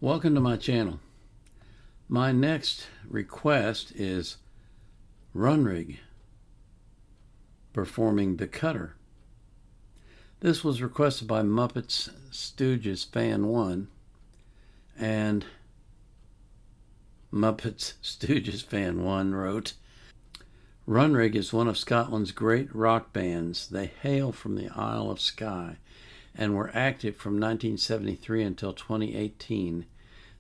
Welcome to my channel. My next request is Runrig performing The Cutter. This was requested by Muppets Stooges Fan 1, and Muppets Stooges Fan 1 wrote, Runrig is one of Scotland's great rock bands. They hail from the Isle of Skye and were active from 1973 until 2018.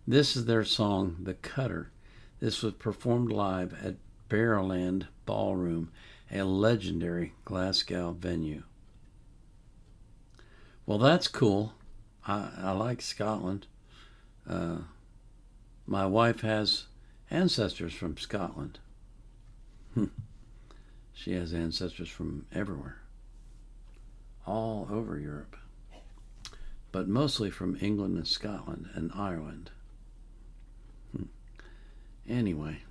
This is their song, The Cutter. This was performed live at Barrowland Ballroom, a legendary Glasgow venue. Well, that's cool. I like Scotland. My wife has ancestors from Scotland. She has ancestors from everywhere, all over Europe, but mostly from England and Scotland and Ireland. Anyway,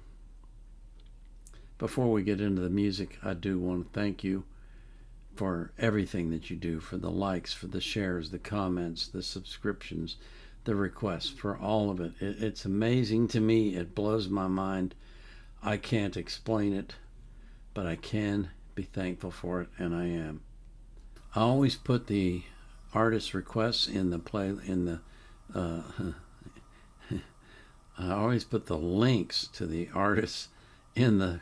before we get into the music, I do want to thank you for everything that you do, for the likes, for the shares, the comments, the subscriptions, the requests, for all of it. It's amazing to me. It blows my mind. I can't explain it, but I can be thankful for it, and I am. I always put the artist requests in the I always put the links to the artists in the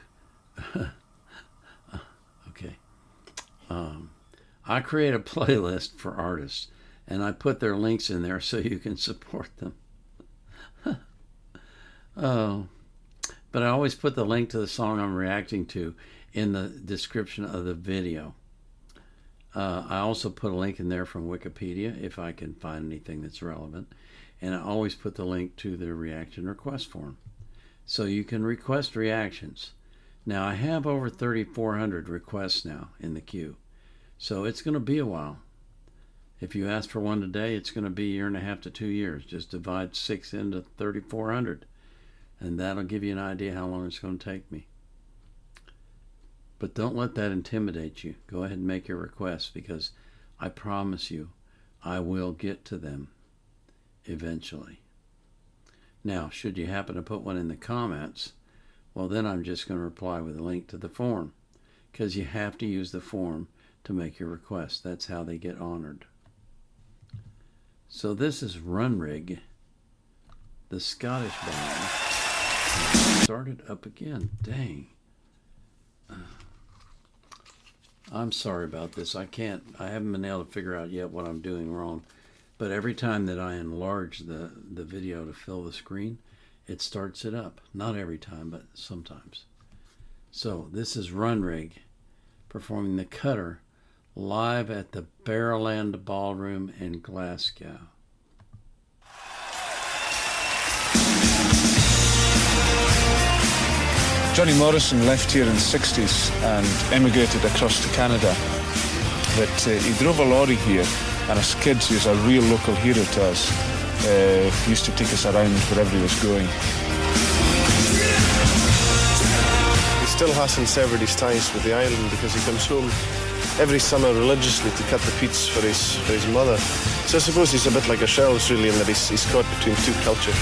okay. I create a playlist for artists, and I put their links in there so you can support them. Oh, but I always put the link to the song I'm reacting to in the description of the video. I also put a link in there from Wikipedia if I can find anything that's relevant. And I always put the link to the reaction request form. So you can request reactions. Now I have over 3,400 requests now in the queue. So it's going to be a while. If you ask for one today, it's going to be 1.5 to 2 years. Just divide 6 into 3,400. And that'll give you an idea how long it's going to take me. But don't let that intimidate you. Go ahead and make your requests, because I promise you I will get to them eventually. Now, should you happen to put one in the comments, well, then I'm just going to reply with a link to the form, because you have to use the form to make your request. That's how they get honored. So this is Runrig, the Scottish band. Started up again. Dang. I'm sorry about this. I haven't been able to figure out yet what I'm doing wrong. But every time that I enlarge the video to fill the screen, it starts it up. Not every time, but sometimes. So this is Runrig performing The Cutter live at the Barrowland Ballroom in Glasgow. Johnny Morrison left here in the 60s and emigrated across to Canada. But he drove a lorry here, and as kids he was a real local hero to us. He used to take us around wherever he was going. He still hasn't severed his ties with the island, because he comes home every summer religiously to cut the peats for his mother. So I suppose he's a bit like ourselves, really, in that he's caught between two cultures.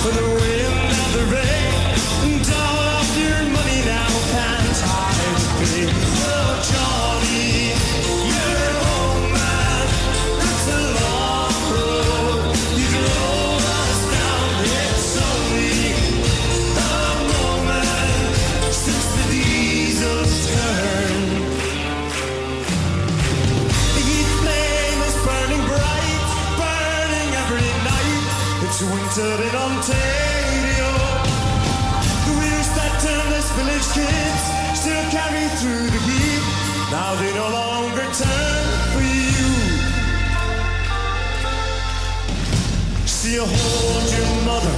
For the wind and the rain, and all of your money now can't hide the pain. Oh, Johnny, West Village kids still carry through the heat. Now they no longer turn for you. See you hold your mother,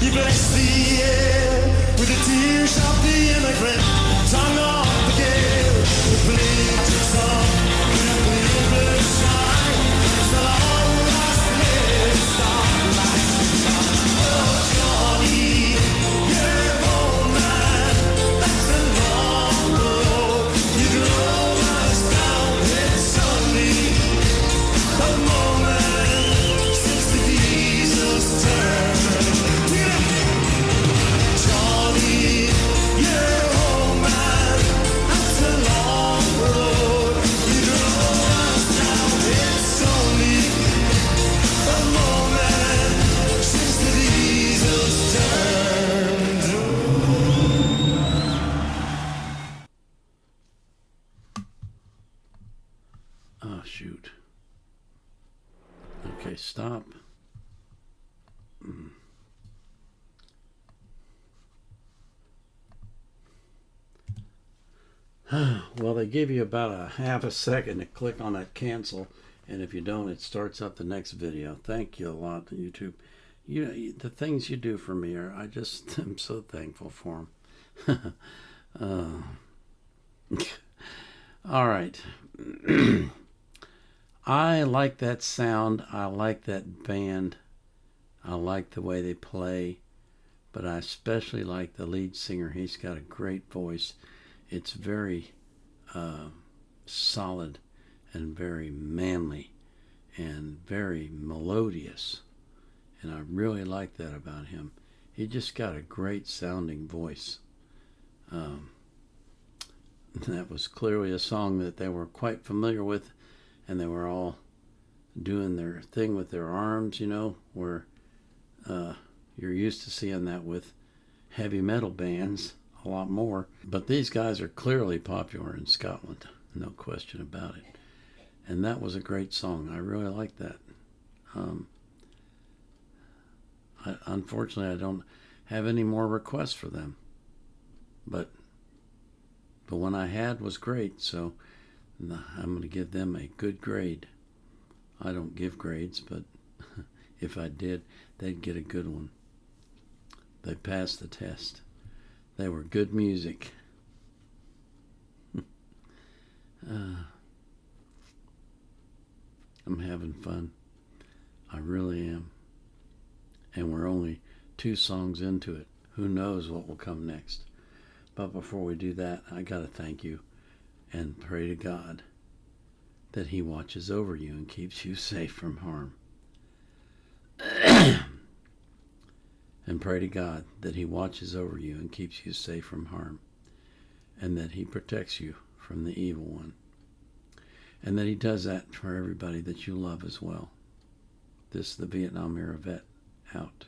you bless the air with the tears of the immigrant, tongue of the gale. The bleeding song, the bleeding sky, the long lost live starlight. Oh, Johnny, you're home, man. That's a long road. You drove us down. It's only a moment since the diesels turned. Johnny, you're home, man. That's a long road. You drove us down. It's only a moment since the diesels turned. Oh, shoot. Okay, stop. Well, they give you about a half a second to click on that cancel, and if you don't, it starts up the next video. Thank you a lot, YouTube. The things you do for me are, I just am so thankful for them. All right. I like that sound. I like that band. I like the way they play, but I especially like the lead singer. He's got a great voice. It's very solid and very manly and very melodious, and I really like that about him. He just got a great sounding voice. That was clearly a song that they were quite familiar with, and they were all doing their thing with their arms, where you're used to seeing that with heavy metal bands a lot more. But these guys are clearly popular in Scotland, no question about it. And that was a great song. I really like that. Unfortunately, I don't have any more requests for them. But the one I had was great, so I'm going to give them a good grade. I don't give grades, but if I did, they'd get a good one. They passed the test. They were good music. I'm having fun. I really am. And we're only 2 songs into it. Who knows what will come next? But before we do that, I got to thank you and pray to God that He watches over you and keeps you safe from harm. And pray to God that He watches over you and keeps you safe from harm, and that He protects you from the evil one, and that He does that for everybody that you love as well. This is the Vietnam Era Vet, out.